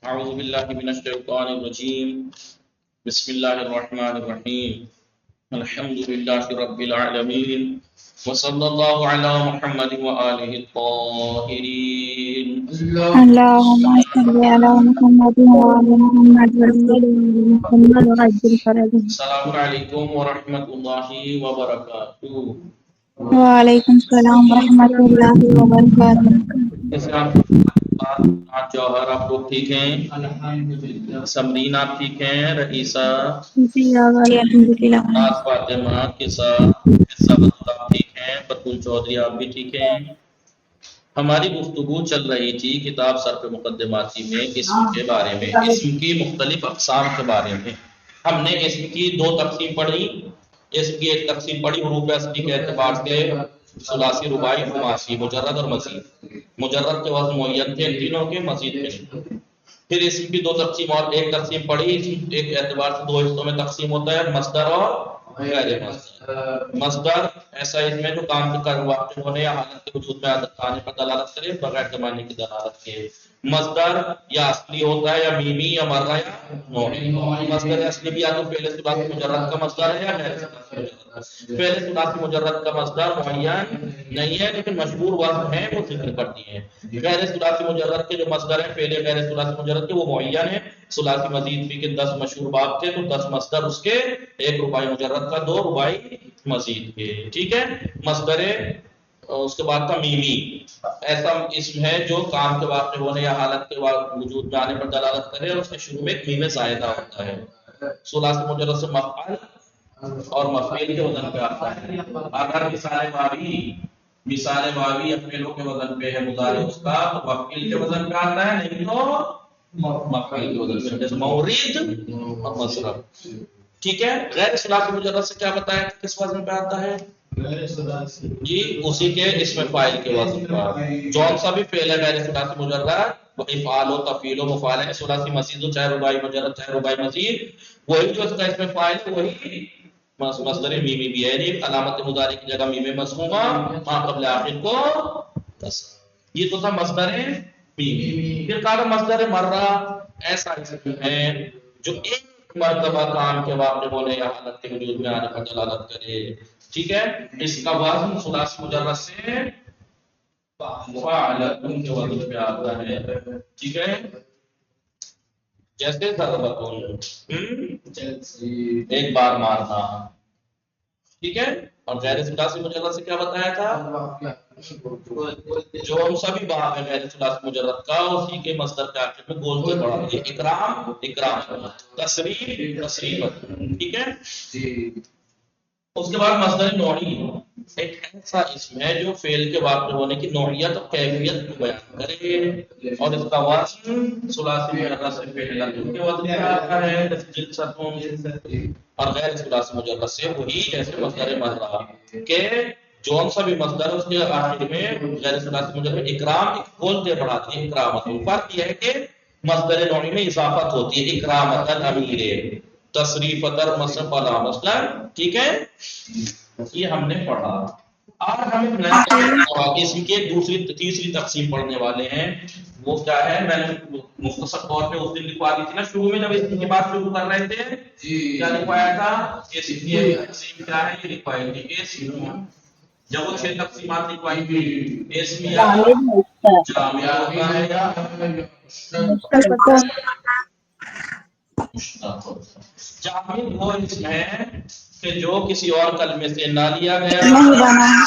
اعوذ باللہ من الشیطان الرجیم بسم اللہ الرحمن الرحیم الحمد للہ رب العالمین وصلی اللہ علی محمد وآلہ الطاہرین اللهم صل على محمد وعلى محمد محمد وعجل فرجه. السلام علیکم ورحمۃ اللہ وبرکاتہ۔ وعلیکم السلام ورحمۃ اللہ وبرکاتہ۔ جوہر آپ لوگ ٹھیک ہیں؟ سمرین آپ ٹھیک ہیں؟ رئیسہ جی الحمدللہ۔ ناز فاطمہ کے ساتھ بدر آپ ٹھیک ہیں؟ بطول چودھری آپ بھی ٹھیک ہیں؟ ہماری گفتگو چل رہی تھی کتاب صرف مقدماتی میں اسم کے بارے میں، اسم کی مختلف اقسام کے بارے میں۔ ہم نے اسم کی دو تقسیم پڑھی۔ اسم کی ایک تقسیم پڑھی حروف اصلی کے اعتبار سے، ثلاثی، رباعی، خماسی، مجرد اور مزید۔ مجرد کے وزن معین تھے ان تینوں کے، مزید کے نہیں۔ پھر اسم کی دو تقسیم اور ایک تقسیم پڑھی۔ ایک اعتبار سے دو حصوں میں تقسیم ہوتا ہے، مصدر اور غیر مصدر۔ مصدر ایسا اسم ہے جو کام کے واقع ہونے یا حالت کے وجود میں آنے پر دلالت کرے بغیر زمانے کی دلالت کے۔ مصدر یا اصلی ہوتا ہے، یا میمی یا مرہ یا نوعی۔ مصدر اصلی بھی یا تو فعل ثلاثی مجرد کا مصدر ہے یا غیر ثلاثی مجرد۔ فعل ثلاثی مجرد کا مصدر معین نہیں ہے، لیکن مشہور وزن ہے وہ ذکر کرتی ہے۔ غیر ثلاثی مجرد کے جو مصدر ہیں، فعل غیر ثلاثی مجرد کے، وہ معین ہے۔ ثلاثی مزید فی کے 10 مشہور باب تھے، تو 10 مصدر اس کے، 1 رباعی مجرد کا، 2 رباعی مزید کے، ٹھیک ہے۔ مصدر اس کے بعد کا میمی، ایسا اسم ہے جو کام کے واقع ہونے یا حالت کے وجود میں آنے پر دلالت کرے اور اس کے شروع میں ایک میم زائدہ ہوتا ہے۔ ثلاثی مجرد سے مفعل اور مفعول کے وزن پہ آتا ہے۔ اگر مثال واوی افعلوں کے وزن پہ ہے مضارع اس کا، تو مفعول کے وزن پہ آتا ہے، نہیں تو مفعول کے وزن پہ، جیسے مورید اور مصرف، ٹھیک ہے۔ غیر ثلاثی مجرد سے کیا بتایا کہ کس وزن پہ آتا ہے؟ جی اسی کے اسم فاعل کے وزن پر۔ جون سا بھی فعل ہے غیر ثلاثی مجرد، وہ افعال و تفعیل و مفعال ہے، ثلاثی مزید ہو چاہے رباعی مجرد چاہے رباعی مزید، وہی جو اس کا اسم فاعل ہے وہی مصدر میمی بھی ہے، یعنی علامت مضارع کی جگہ میم مسمومہ، ما قبل آخر کو کسر۔ یہ تو تھا مصدر میمی۔ پھر کہا مصدر مرہ، ایسا اسم ہے جو ایک مرتبہ کام کے واقع ہونے یا حالت کے وجود میں آنے پر دلالت کرے، ٹھیک ہے۔ اس کا وزن ثلاثی مجرد سے فاعلتن کے وزن پہ آتا ہے، ٹھیک ہے۔ جیسے ضربتن، ایک بار مارنا، ٹھیک ہے۔ اور غیر ثلاثی مجرد سے کیا بتایا تھا؟ جو ہم سبھی باب ہے غیر ثلاثی مجرد کا، اسی کے مصدر کے آخر میں بولتے پڑا گیا، اکرام، اکرام، تسریف، تسریف، ٹھیک ہے۔ اس کے بعد مصدر نوعی، ایک ایسا اسم ہے جو فعل کے واقع ہونے کی نوعیت اور کیفیت کو بیان کرے، اور اس کا وزن ثلاثی مجرد سے فعل کے وزن پہ آتا ہے، جیسے جلستون، اور غیر ثلاثی مجرد سے وہی جیسے مصدر مرہ کہ جون سا بھی مصدر اس کے آخر میں غیر ثلاثی مجرد میں اکرام بولتے پڑھاتی ہے، اکرامت۔ فرق یہ ہے کہ مصدر نوعی میں اضافت ہوتی ہے، اکرامتن امیر، تصریفتر مصرف والا مصدر، ٹھیک ہے۔ یہ ہم نے پڑھا۔ آج ہم ایک نیا اسم کی تیسری تقسیم پڑھنے والے ہیں، وہ کیا ہے؟ میں نے مختصر طور پہ اس دن لکھوا دی تھی نا شروع میں، جب اسم کی بات شروع کر رہے تھے، کیا لکھوایا تھا؟ اسم کی تقسیم کیا ہے یہ لکھوائی تھی، اسم جب وہ 6 تقسیمات لکھوائی تھی، اسم یا جامع ہوتا ہے یا مشتق۔ جامع وہ اسم ہے کہ جو کسی اور کلمے سے نہ لیا گیا،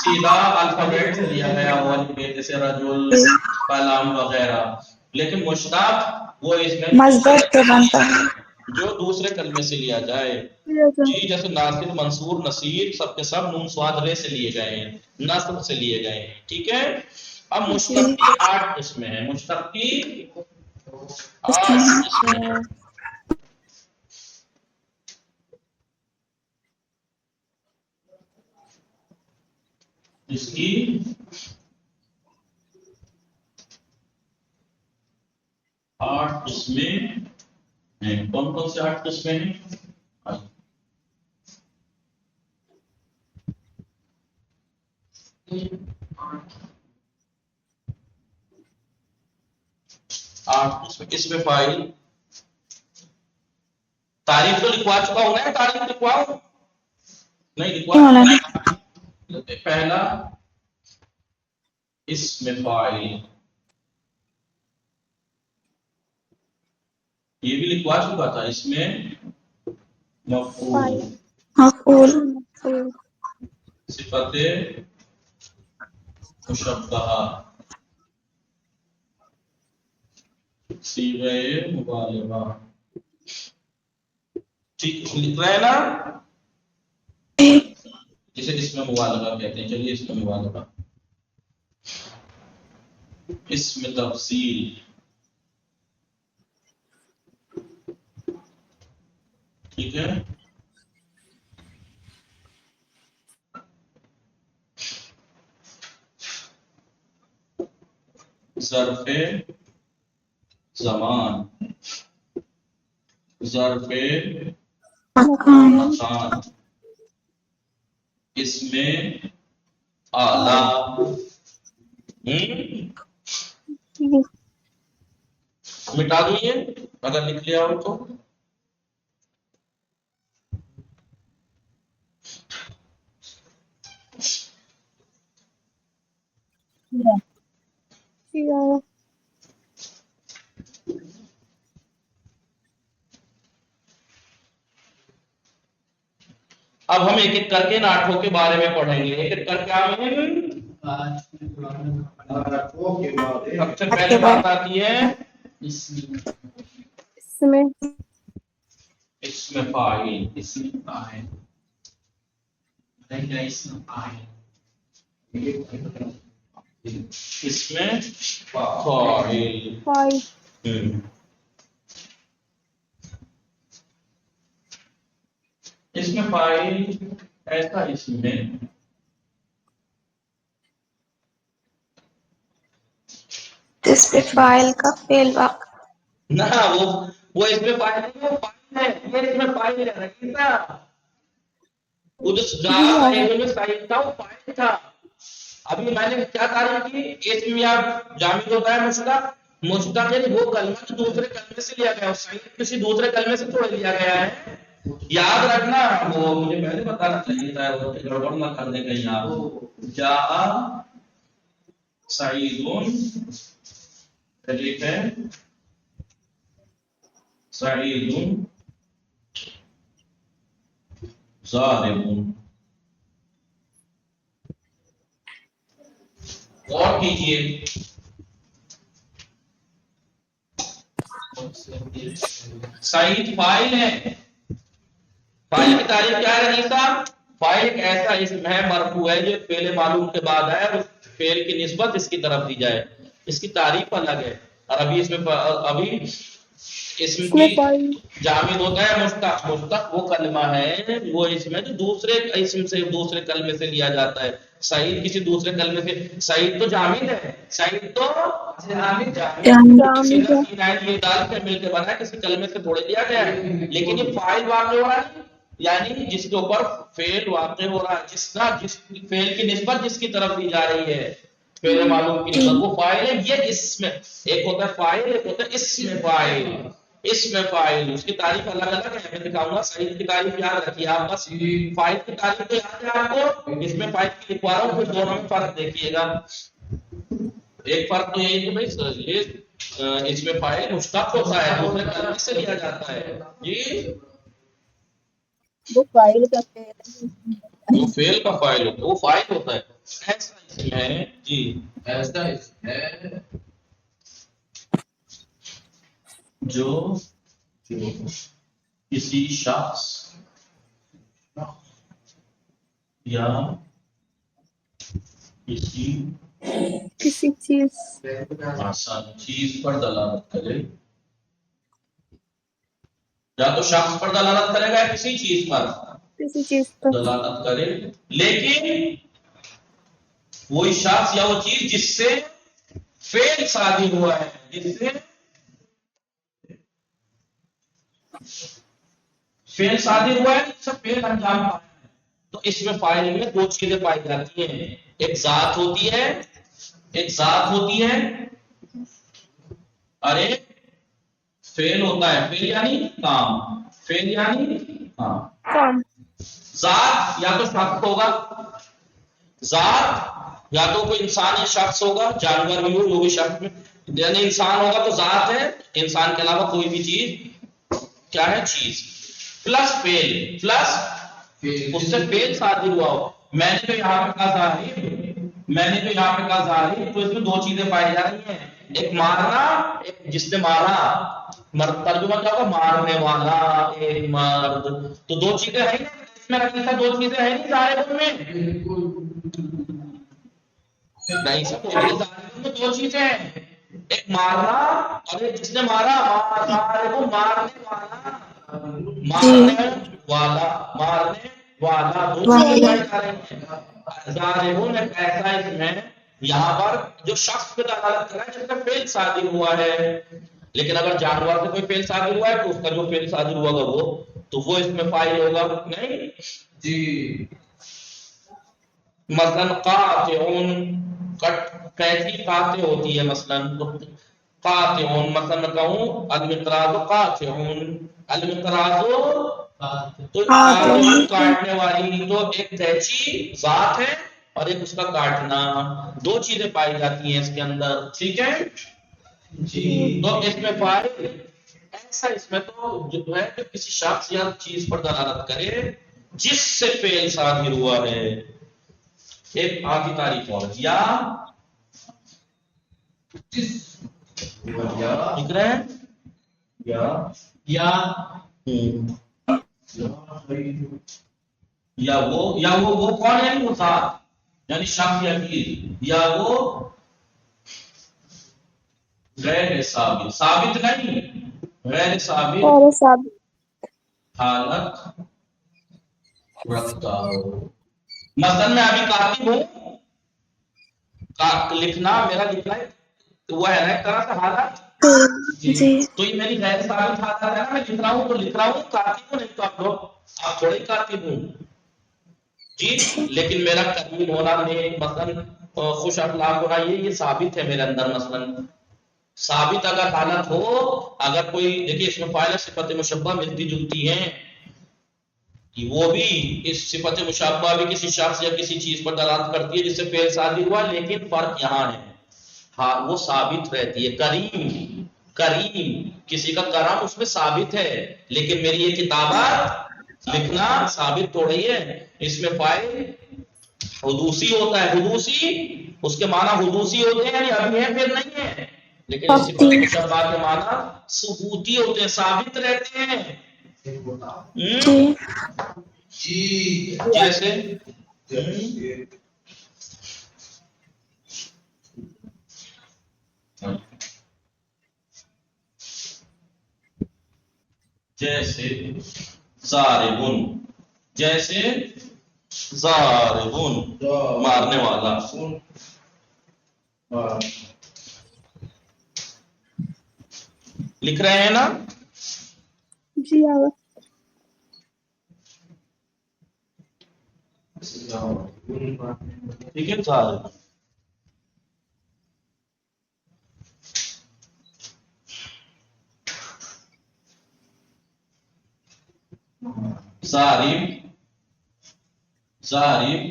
سیدھا الفابیٹ سے لیا گیا ہو، جیسے رجل، قلم وغیرہ۔ لیکن مشتق وہ اسم ہے جو دوسرے کلمے سے لیا جائے، جی جیسے ناصر، منصور، نصیر، سب کے سب نون سواد رے سے لیے گئے ہیں، نصر سے لیے گئے ہیں، ٹھیک ہے۔ اب مشتق کی 8 قسمیں ہیں، مشتق کی 8 قسمیں ہیں۔ اس کی 8 قسمیں ہیں۔ کون کون سے 8 قسمیں ہیں؟ 8 اس میں فاعل تعریف تو لکھوا چکا ہوں نا تعریف لکھواؤ نہیں لکھوا پہلا اس میں فاعل یہ بھی لکھوا چکا تھا اس میں مفعول مفعول صفت مشبہہ صیغہ مبالغہ ٹھیک لکھ رہے ہیں نا جسے اس میں مبالغہ کہتے ہیں چلیے اس میں مبالغہ اس میں تفصیل ٹھیک ہے ظرف زمان ظرف مکان اس میں اعلی مٹا دوں یہ اگر لکھ لیا ہو تو اب ہم ایک ایک کر کے ناٹکوں کے بارے میں پڑھیں گے ایک ایک کر کے سب سے پہلے بات آتی ہے اس میں فاعل اس میں فاعل اس میں فاعل ایسا اس میں اس پہ فاعل کا فعل واقع نہ وہ اس میں فاعل ہے وہ فاعل ہے یہ اس میں فاعل ہے رکھیتا وہ جو میں سائد تھا وہ فاعل تھا ابھی میں نے کیا تعریف کی اس میں آپ جامد ہوتا ہے مشتق یعنی وہ کلمہ جو دوسرے کلمے سے لیا گیا ہے سائد کسی دوسرے کلمے سے تھوڑا لیا گیا ہے یاد رکھنا وہ مجھے پہلے بتانا چاہیے تھا وہ گڑبڑ نہ کر دیں کہیں آپ جاء سعید ٹھیک ہے سعید ظالم اور کیجئے سعید فاعل ہے فاعل کی تعریف کیا ہے رئیس صاحب فاعل ایک ایسا اسم ہے مرفوع ہے جو فعل معلوم کے بعد ہے اور فعل کی نسبت اس کی طرف دی جائے اس کی تعریف الگ ہے اور ابھی اس میں اسم کی جامد ہوتا ہے مشتق وہ کلمہ ہے وہ اسم ہے جو دوسرے اسم سے دوسرے کلمے سے لیا جاتا ہے سعید کسی دوسرے کلمے سے سعید تو جامد ہے سعید تو جامد یہ ڈال کے مل کے بنا کسی کلمے سے تھوڑے لیا گیا ہے لیکن یہ فاعل واقع ہو رہا ہے یعنی جس کے اوپر فعل واقع ہو رہا ہے جس فعل کی نسبت جس کی طرف دی جا رہی ہے فعل معلوم کی نسبت وہ فاعل ہے یہ اسم ایک ہوتا ہے فاعل ایک ہوتا ہے اسم فاعل اسم فاعل اس کی تعریف الگ الگ ہے میں دکھاؤں گا سعید کی تعریف یاد رکھیے آپ بس فاعل کی تعریف تو یاد ہے آپ کو اس میں فاعل کی لکھوا رہا ہوں پھر دونوں میں فرق دیکھیے گا ایک فرق تو یہی کہ بھائی یہ اس میں فاعل مشتق ہوتا ہے دوسرے کلمے سے لیا جاتا ہے جی وہ فاعل کا فعل وہ فعل کا فاعل ہوتا ہے وہ فاعل ہوتا ہے ایسا اسم ہے جی ایسا اسم ہے جو کسی شخص یا کسی چیز آسان چیز پر دلالت کرے یا تو شخص پر دلالت کرے گا کسی چیز پر دلالت کرے لیکن وہی شخص یا وہ چیز جس سے فعل صادر ہوا ہے جس سے فعل صادر ہوا ہے جس سے فعل انجام پایا ہے تو اس میں فاعل میں دو چیزیں پائی جاتی ہیں ایک ذات ہوتی ہے ارے فعل ہوتا ہے، فعل یعنی کام، فعل یعنی کام. کام. ذات یا تو شخص ہوگا، ذات یا تو کوئی انسان یا شخص ہوگا، جانور بھی ہو وہ بھی شخص میں، یعنی انسان ہوگا تو ذات ہے، انسان کے علاوہ کوئی بھی چیز کیا ہے؟ چیز. پلس فعل، پلس اس سے فعل صادر ہوا ہو. میں نے تو یہاں پہ کہا ظاہر، میں نے تو یہاں پہ کہا ظاہر، تو اس میں دو چیزیں پائی جا رہی ہیں، ایک مارنا، ایک جس نے مارا. مرد ترجمہ کیا ہوگا؟ مارنے والا، ایک مرد. تو دو چیزیں ہیں نا اس میں رکھی تھا، دو چیزیں ہیں نہیں ظاہر میں، نہیں سب بولیے ظاہر میں دو چیزیں ہیں، ایک مارنا اور ایک جس نے مارا. ظاہر کو مارنے والا، مارنے والا، مارنے والا، دو چیزیں پائی جا رہی ہیں. ظاہر ایک ایسا اسم ہے یہاں پر جو شخص پہ دلالت کر رہا ہے جس کا فعل صادر ہوا ہے. لیکن اگر جانور سے کوئی فعل صادر ہوا ہے تو اس کا جو فعل صادر ہوا گا وہ اس میں فاعل ہوگا نہیں جی. مثلا قاطعون، کیسی قاطع ہوتی ہے؟ مثلا قاطعون، مثلا میں کہوں المقراض قاطعون، المقراض تو قاطعون کاٹنے والی، تو ایک قینچی ذات ہے اور ایک اس کا کاٹنا، دو چیزیں پائی جاتی ہیں اس کے اندر. ٹھیک ہے جی. تو اس میں فاعل ایسا، اس میں تو جو ہے کہ کسی شخص یا چیز پر دلالت کرے جس سے فعل صادر ہوا ہے. ایک آدھی تعریف اور یا لکھ رہے ہیں یا وہ کون ہے؟ وہ ذات یعنی شخص یا چیز، یا وہ غیر ثابت، ثابت نہیں، غیر ثابت حالت رکھتا ہو. مثلا میں ابھی کاتب ہوں، لکھنا میرا لکھنا وہ ہے نا ایک طرح سے حالت جی. تو یہ میری غیر ثابت حالت ہے نا، میں لکھ رہا ہوں تو لکھ رہا ہوں کاتب ہوں، نہیں تو آپ لوگ آپ تھوڑے ہی کاتب ہوں جی. لیکن میرا کریم ہونا، مثلا خوش اخلاق ہونا، یہ ثابت ہے میرے اندر. مثلا ثابت اگر حالت ہو، اگر کوئی دیکھیے اس میں فاعل صفت مشبہ ملتی جلتی ہیں، وہ بھی اس صفت مشابہ بھی کسی شخص یا کسی چیز پر دلالت کرتی ہے جس سے فعل صادر ہوا، لیکن فرق یہاں ہے، ہاں وہ ثابت رہتی ہے. کریم، کریم کسی کا کرم اس میں ثابت ہے، لیکن میری یہ کتابت لکھنا ثابت تو رہی ہے. اس میں فاعل حدوثی ہوتا ہے، حدوثی اس کے معنی حدوثی ہوتے ہیں، یعنی ابھی ہے پھر نہیں ہے. لیکن اس صفت مشبہ کے معنی ثبوتی ہوتے ہیں، ثابت رہتے ہیں. جیسے جیسے ضاربن، جیسے ضاربن مارنے والا. لکھ رہے ہیں نا جی آگا. ٹھیک ہے. ضارب ضارب، ضارب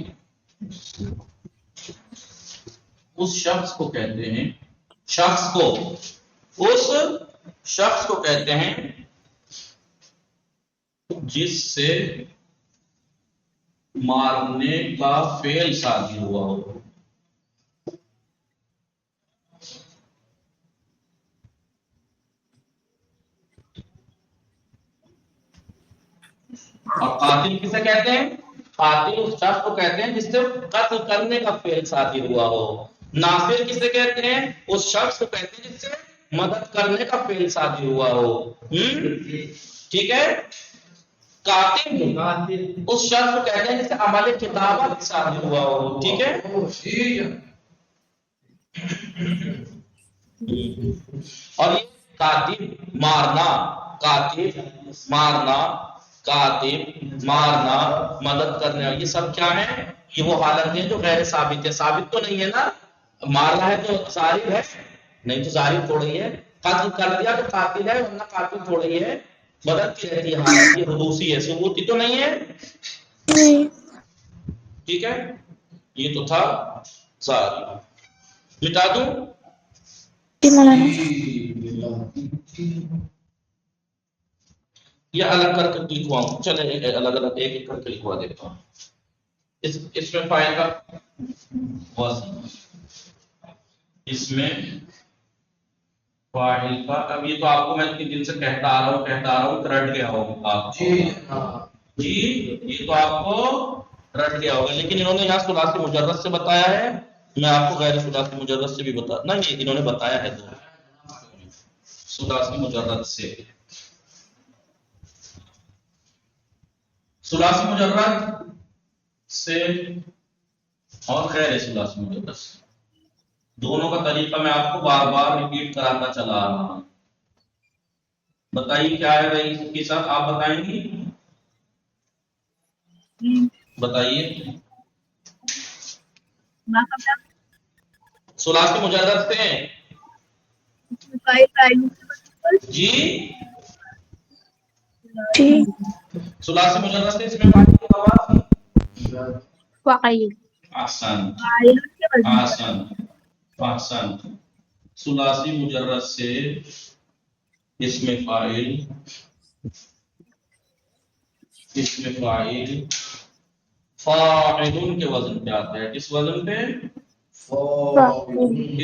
اس شخص کو کہتے ہیں، شخص کو، اس شخص کو کہتے ہیں جس سے مارنے کا فعل صادر ہوا ہو. اور قاتل کسے کہتے ہیں؟ قاتل اس شخص کو کہتے ہیں جس سے قتل کرنے کا فعل صادر ہوا ہو. ناصر کسے کہتے ہیں؟ اس شخص کو کہتے ہیں جس سے مدد کرنے کا فعل صادر ہوا ہو. ٹھیک ہے. قاتل اس شخص کو کہتے ہیں جس سے عمل کتابت صادر ہوا ہو. ٹھیک ہے. اور یہ کاتب مارنا، کاتب مارنا، کاتب مارنا، مدد کرنا، یہ سب کیا ہے؟ یہ وہ حالت ہے جو غیر ثابت ہے. ثابت تو نہیں ہے نا، مارنا ہے تو ظاہر ہے نہیں، تو ظاہر تھوڑی ہے. قتل کر دیا تو قاتل ہے، ورنہ قاتل تھوڑا ہی ہے، بدلتی رہتی ہے حالت، یہ حدوثی ہے، ثبوتی تو نہیں ہے. نہیں. ٹھیک ہے، یہ تو تھا ظاہر. مٹا دوں؟ جی مولانا. یہ الگ کر کے لکھواؤں، چلے الگ الگ ایک ایک کر کے لکھوا دیتا ہوں. اس میں فائل کا وزن، اس میں فاعل کا، اب یہ تو آپ کو میں اتنے دن سے کہتا آ رہا ہوں رٹ گیا ہوگا آپ جی، یہ تو آپ کو رٹ گیا ہوگا، لیکن انہوں نے یہاں ثلاثی مجرد سے بتایا ہے، میں آپ کو غیر ثلاثی مجرد سے بھی بتا نہیں، انہوں نے بتایا ہے ثلاثی مجرد سے. ثلاثی مجرد سے اور غیر ثلاثی مجرد سے، دونوں کا طریقہ میں آپ کو بار بار ریپیٹ کراتا چلا آ رہا ہوں. بتائیے کیا ہے بھائی اس کے ساتھ، آپ بتائیں گی؟ بتائیے. ثلاثی مجرد سے جی، جی. ثلاثی مجرد سے اس میں فاعل کی آواز فاعل. احسن فاعل احسن احسن. ثلاثی مجرد سے اس میں فاعل فاعلون کے وزن پہ آتا ہے. کس وزن پہ؟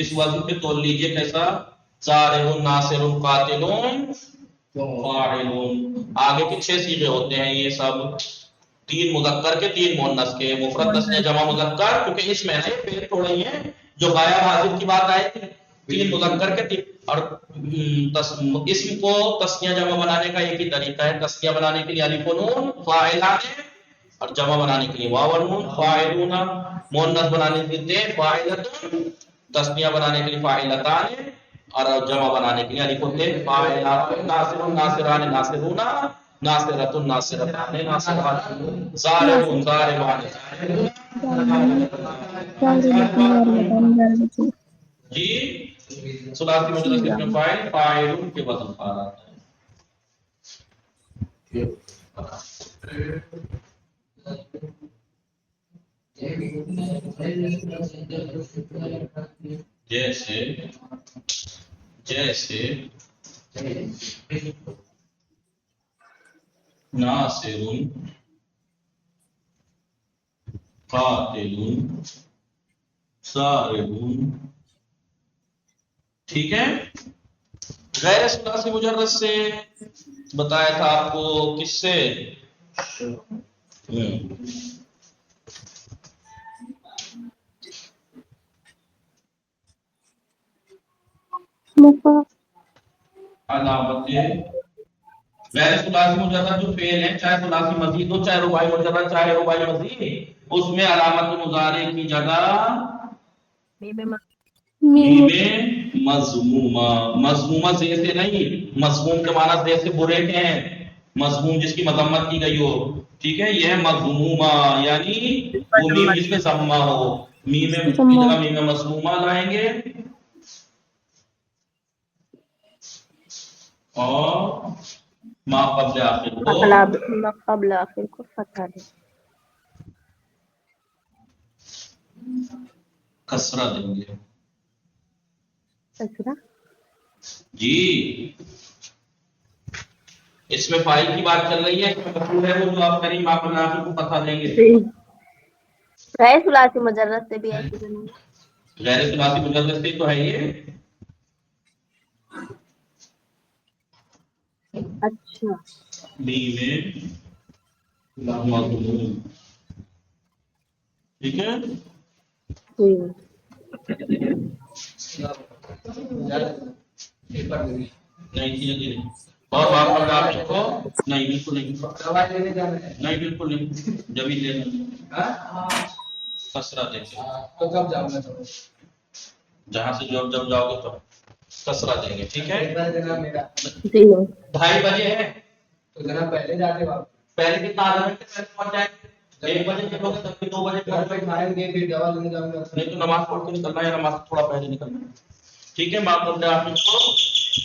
اس وزن پہ تول لیجئے کیسا؟ ضارب ناصر قاتل فاعلون. آگے کے 6 صیغے ہوتے ہیں، یہ سب 3 مذکر کے 3 مؤنث کے، مفرد تثنیہ جمع مذکر، کیونکہ اس میں ہے پھر تھوڑے ہی ہیں جو غائب حاضر کی بات آئی تھی، 3 مذکر کے 3. اور اسم کو تثنیہ جمع بنانے کا ایک ہی طریقہ ہے، تثنیہ بنانے کے لیے الف و نون فاعلان، اور جمع بنانے کے لیے واو و نون فاعلون، مؤنث بنانے کے لیے فاعلتون، تثنیہ بنانے کے لیے فاعلتان، اور جمع بنانے کے لیے الف و ت فاعلات، ناصر ناصران ناصرون، ناصرۃ ناصرتان ناصرات، ضارب ضاربان جی. ثلاثی مجرد کے میں فاعل فاعلون کے وزن پر آتا ہے. جیسے ناصر قاتل ضارب. ٹھیک ہے. غیر ثلاثی مجرد سے بتایا تھا آپ کو کس سے؟ علامت غیر ثلاثی مجرد جو فعل ہے، چاہے ثلاثی مزید ہو چاہے رباعی مجرد چاہے رباعی مزید، اس میں علامت مضارع کی جگہ میم مضمومہ. مضمومہ زے سے نہیں، مضموم کے معنی زے سے برے کے ہیں، مضموم جس کی مذمت کی گئی ہو. ٹھیک ہے، یہ ہے مضمومہ، یعنی وہ میم جس میں ضمہ ہو. میم کی جگہ میم مضمومہ لائیں گے، اور ما قبل آخر کو فتح دے. کسرہ دیں گے. کسرہ جی. اس میں فاعل کی بات چل رہی ہے، اس میں مفعول ہے وہ جو آپ کریں ما قبل آخر کو فتح دیں گے. غیر ثلاثی مجرد سے بھی ایسے بنیں گے. غیر ثلاثی مجرد سے تو ہے یہ. اچھا. میم مضموم. ٹھیک ہے. نہیں اور بات قبل آخر کو نہیں، بالکل نہیں، نہیں بالکل نہیں، جب ہی لینا کسرہ دیں گے. تو کب جاؤں گا؟ جہاں سے جب جاؤ گے تو کسرہ دیں گے. ٹھیک ہے. 2:30 بجے ہے تو ذرا پہلے جاتے واپس. پہلے کتنا آدھا گھنٹے پہلے پہنچ جائیں گے. 1 بجے چلو گے تب بھی 2 بجے گھر پہ کھائیں گے پھر دوا لینے جاؤں گا. نہیں تو نماز پڑھ کے نکلنا ہے، نماز تھوڑا پہلے نکلنا ہے. ٹھیک ہے. ما قبل آخر کو